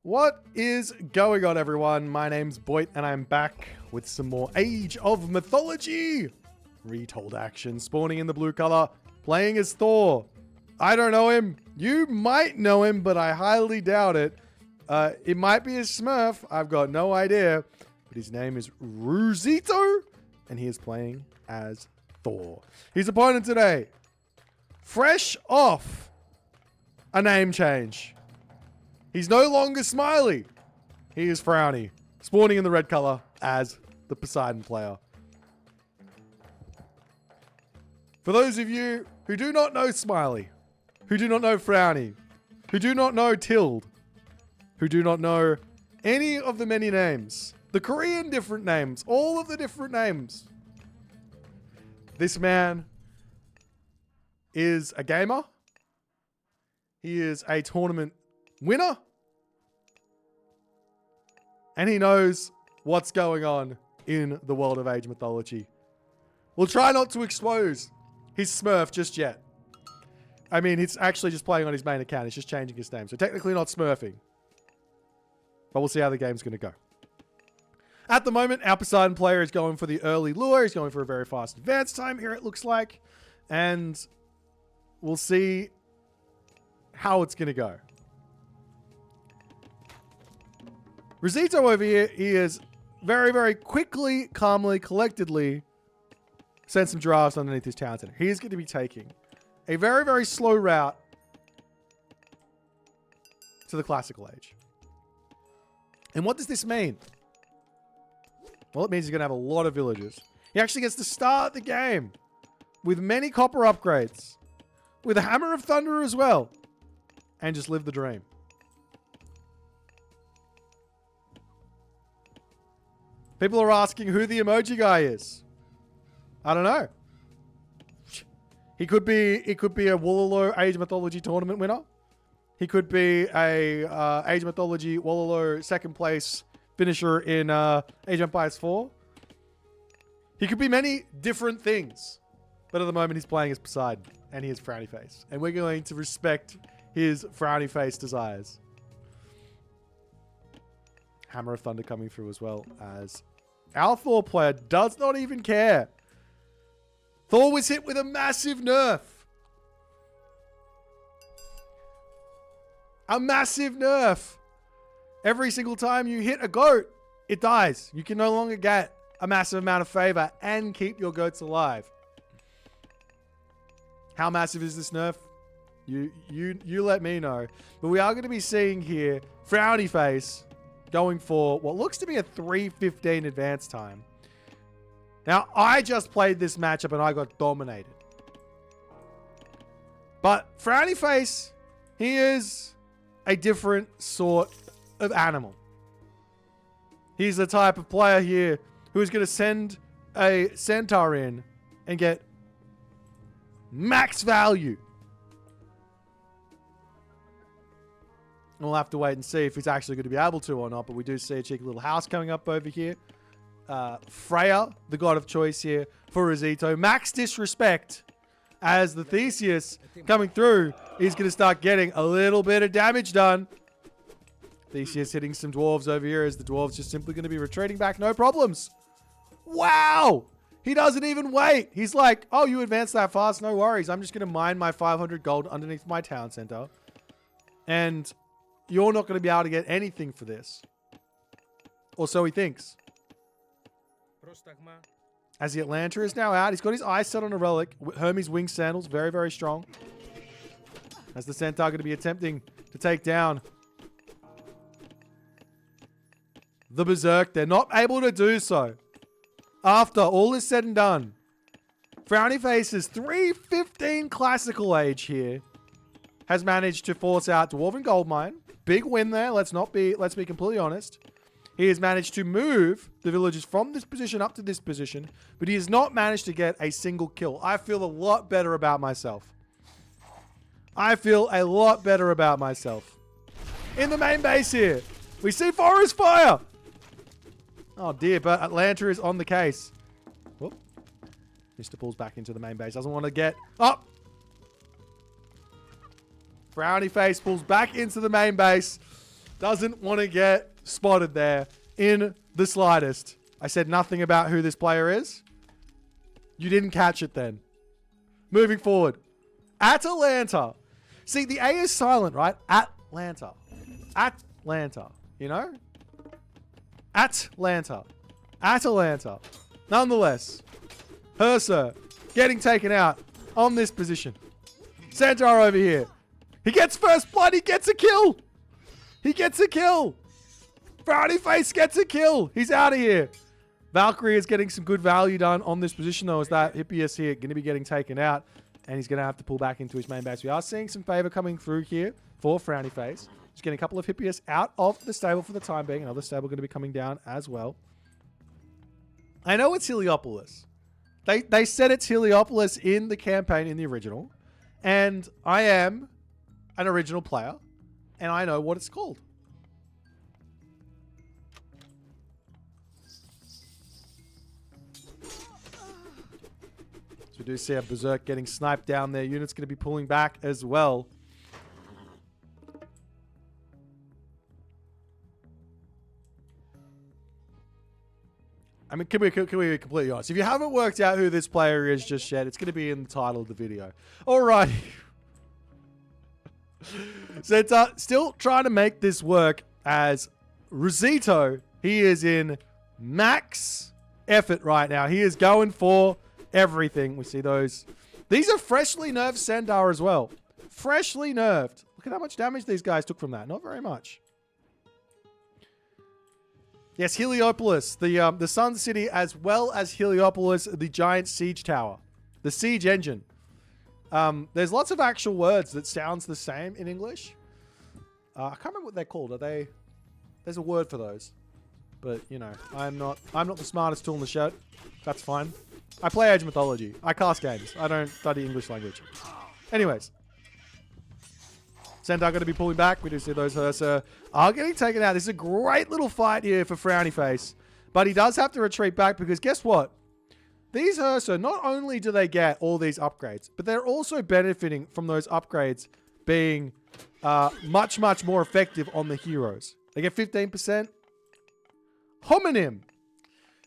What is going on, everyone? My name's Boit, and I'm back with some more Age of Mythology Retold action. Spawning in the blue color, playing as Thor. I don't know him. You might know him, but I highly doubt it. It might be a Smurf. I've got no idea. But his name is Ruzito, and he is playing as Thor. His opponent today, fresh off a name change. He's no longer Smiley. He is Frowny, spawning in the red color as the Poseidon player. For those of you who do not know Smiley, who do not know Frowny, who do not know Tild, who do not know any of the many names, the Korean different names, all of the different names, this man is a gamer. He is a tournament winner. And he knows what's going on in the world of Age mythology. We'll try not to expose his Smurf just yet. I mean, he's actually just playing on his main account. He's just changing his name. So technically not Smurfing. But we'll see how the game's going to go. At the moment, our Poseidon player is going for the early lure. He's going for a very fast advance time here, it looks like. And we'll see how it's going to go. Rosito over here, he is very, very quickly, calmly, collectedly sent some giraffes underneath his town center. He is going to be taking a very, very slow route to the classical age. And what does this mean? Well, it means he's going to have a lot of villagers. He actually gets to start the game with many copper upgrades, with a hammer of thunder as well, and just live the dream. People are asking who the emoji guy is. I don't know. He could be a Wololo Age Mythology tournament winner. He could be a Age Mythology Wololo second place finisher in Age of Empires 4. He could be many different things. But at the moment he's playing as Poseidon and he has frowny face. And we're going to respect his frowny face desires. Hammer of Thunder coming through as well as our Thor player does not even care. Thor was hit with a massive nerf. A massive nerf. Every single time you hit a goat, it dies. You can no longer get a massive amount of favor and keep your goats alive. How massive is this nerf? You let me know. But we are going to be seeing here Frowny face going for what looks to be a 3:15 advance time. Now, I just played this matchup and I got dominated. But Frowny face, he is a different sort of animal. He's the type of player here who is going to send a centaur in and get max value. We'll have to wait and see if he's actually going to be able to or not, but we do see a cheeky little house coming up over here. Freya, the god of choice here for Rosito. Max disrespect as the Theseus coming through. He's going to start getting a little bit of damage done. Theseus hitting some dwarves over here as the dwarves just simply going to be retreating back. No problems. Wow! He doesn't even wait. He's like, oh, you advanced that fast? No worries. I'm just going to mine my 500 gold underneath my town center. And you're not going to be able to get anything for this. Or so he thinks. As the Atlanta is now out, he's got his eyes set on a relic. Hermes wing sandals, very, very strong. As the Centaur going to be attempting to take down the Berserk. They're not able to do so. After all is said and done, Frowny Face's 3:15 classical age here has managed to force out Dwarven Goldmine. Big win there. Let's be completely honest. He has managed to move the villagers from this position up to this position, but he has not managed to get a single kill. I feel a lot better about myself. I feel a lot better about myself. In the main base here, we see Forest Fire. Oh dear, but Atlanta is on the case. Whoop. Mr. pulls back into the main base. Doesn't want to get up. Frowny face pulls back into the main base. Doesn't want to get spotted there in the slightest. I said nothing about who this player is. You didn't catch it then. Moving forward. Atalanta. See, the A is silent, right? Atlanta. Atlanta. You know? Atlanta. Atalanta. Nonetheless, Herser getting taken out on this position. Centaur over here. He gets first blood. He gets a kill. He gets a kill. Frowny Face gets a kill. He's out of here. Valkyrie is getting some good value done on this position, though, as that Hippias here going to be getting taken out, and he's going to have to pull back into his main base. We are seeing some favor coming through here for Frowny Face. Just getting a couple of Hippias out of the stable for the time being. Another stable going to be coming down as well. I know it's Heliopolis. They said it's Heliopolis in the campaign in the original, and I am an original player, and I know what it's called. So we do see a Berserk getting sniped down there. Unit's going to be pulling back as well. I mean, can we be completely honest? If you haven't worked out who this player is just yet, it's going to be in the title of the video. Alrighty. So it's still trying to make this work as Rosito. He is in max effort right now. He is going for everything. We see those. These are freshly nerfed Centaur as well. Freshly nerfed. Look at how much damage these guys took from that. Not very much. Yes, Heliopolis, the Sun City, as well as Heliopolis, the giant siege tower, the siege engine. There's lots of actual words that sounds the same in English. I can't remember what they're called. Are they? There's a word for those, but you know, I'm not the smartest tool in the shed. That's fine. I play Age of Mythology. I cast games. I don't study English language. Anyways. Centaur going to be pulling back. We do see those Herser are getting taken out. This is a great little fight here for Frowny Face. But he does have to retreat back because guess what? These Herser, not only do they get all these upgrades, but they're also benefiting from those upgrades being much, much more effective on the heroes. They get 15%. Homonym.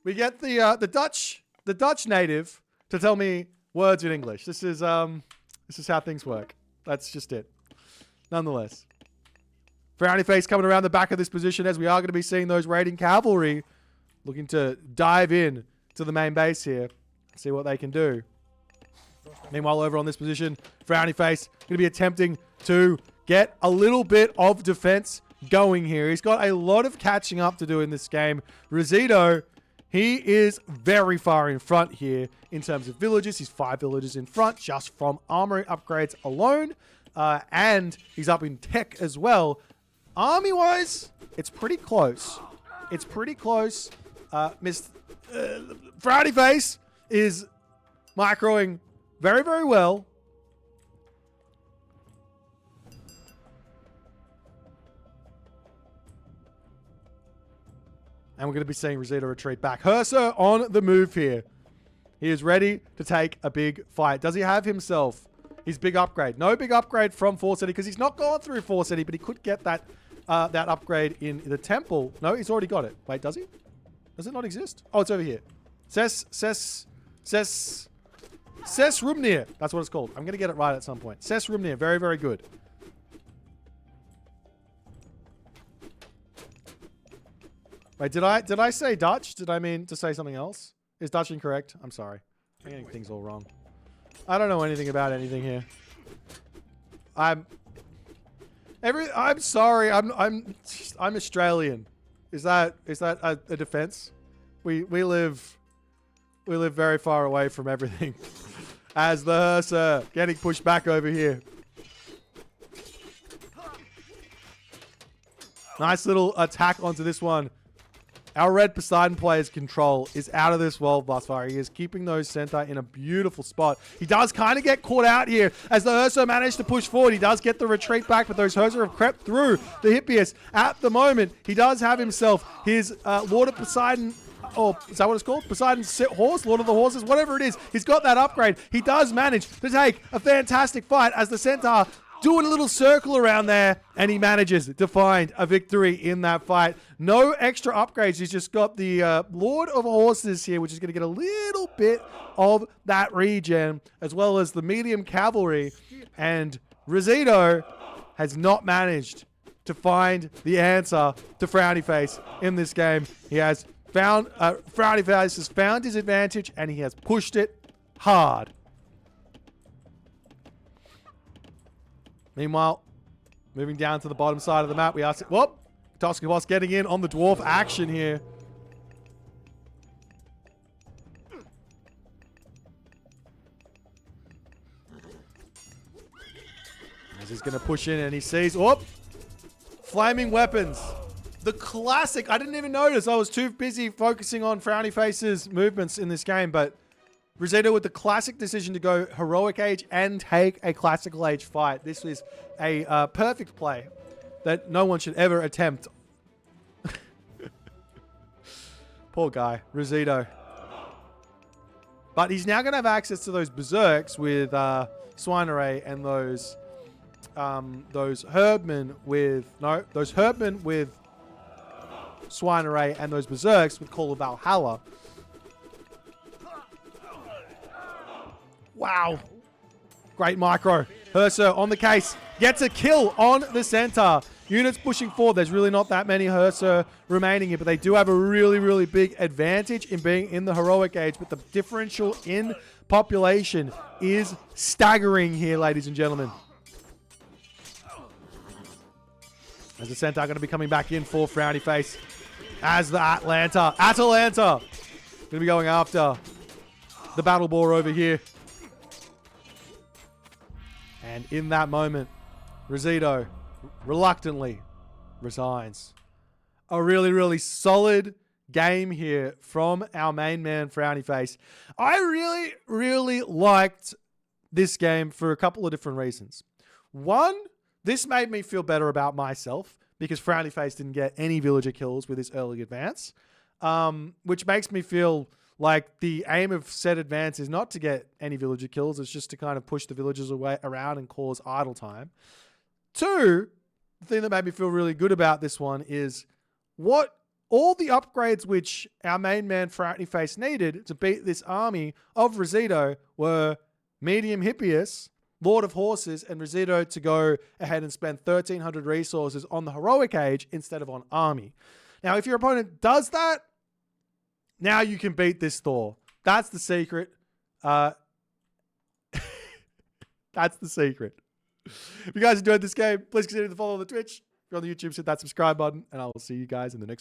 We get the Dutch native to tell me words in English. This is how things work. That's just it. Nonetheless, Frowny Face coming around the back of this position as we are going to be seeing those raiding cavalry looking to dive in to the main base here. See what they can do. Meanwhile, over on this position, Frowny Face going to be attempting to get a little bit of defense going here. He's got a lot of catching up to do in this game. Rosito, he is very far in front here in terms of villages. He's 5 villages in front just from armory upgrades alone. And he's up in tech as well. Army-wise, it's pretty close. It's pretty close. Frowny Face is microing very, very well. And we're going to be seeing Rosito retreat back. Herser on the move here. He is ready to take a big fight. Does he have himself his big upgrade? No big upgrade from 4 City because he's not gone through 4 City, but he could get that that upgrade in the temple. No, he's already got it. Wait, does he? Does it not exist? Oh, it's over here. Ses Rumnir. That's what it's called. I'm going to get it right at some point. Ses Rumnir. Very, very good. Wait, did I say Dutch? Did I mean to say something else? Is Dutch incorrect? I'm sorry. I'm getting things all wrong. I don't know anything about anything here. I'm sorry. I'm Australian. Is that a defense? We live very far away from everything. As the Herser getting pushed back over here. Nice little attack onto this one. Our red Poseidon player's control is out of this world thus far. He is keeping those Centaur in a beautiful spot. He does kind of get caught out here as the Herser managed to push forward. He does get the retreat back, but those Herser have crept through the Hippias. At the moment, he does have himself his Lord of Poseidon, or is that what it's called? Poseidon's horse, Lord of the Horses, whatever it is. He's got that upgrade. He does manage to take a fantastic fight as the Centaur doing a little circle around there, and he manages to find a victory in that fight. No extra upgrades. He's just got the Lord of Horses here, which is going to get a little bit of that regen, as well as the medium cavalry. And Rosito has not managed to find the answer to Frowny Face in this game. He has found, Frowny Face has found his advantage, and he has pushed it hard. Meanwhile, moving down to the bottom side of the map, we are... Whoop! Tosca Boss getting in on the dwarf action here. As he's going to push in and he sees... Whoop! Flaming weapons. The classic... I didn't even notice. I was too busy focusing on Frowny Face's movements in this game, but... Rosito with the classic decision to go Heroic Age and take a Classical Age fight. This was a perfect play that no one should ever attempt. Poor guy, Rosito. But he's now going to have access to those Berserks with Swineray and those Herbmen with... No, those Herbmen with Swineray and those Berserks with Call of Valhalla. Wow. Great micro. Herser on the case. Gets a kill on the center. Units pushing forward. There's really not that many Herser remaining here, but they do have a really, really big advantage in being in the Heroic Age, but the differential in population is staggering here, ladies and gentlemen. As the center going to be coming back in for Frowny Face. As the Atalanta going to be going after the battle boar over here. And in that moment, Rosito reluctantly resigns. A really, really solid game here from our main man, Frowny Face. I really, really liked this game for a couple of different reasons. One, this made me feel better about myself because Frowny Face didn't get any villager kills with his early advance, which makes me feel like the aim of said advance is not to get any villager kills. It's just to kind of push the villagers away around and cause idle time. Two, the thing that made me feel really good about this one is what all the upgrades which our main man Frowny Face needed to beat this army of Rosito were medium Hippias, Lord of Horses, and Rosito to go ahead and spend 1,300 resources on the Heroic Age instead of on army. Now, if your opponent does that, now you can beat this Thor. That's the secret. That's the secret. If you guys enjoyed this game, please consider to follow the Twitch. If you're on the YouTube, hit that subscribe button, and I will see you guys in the next game.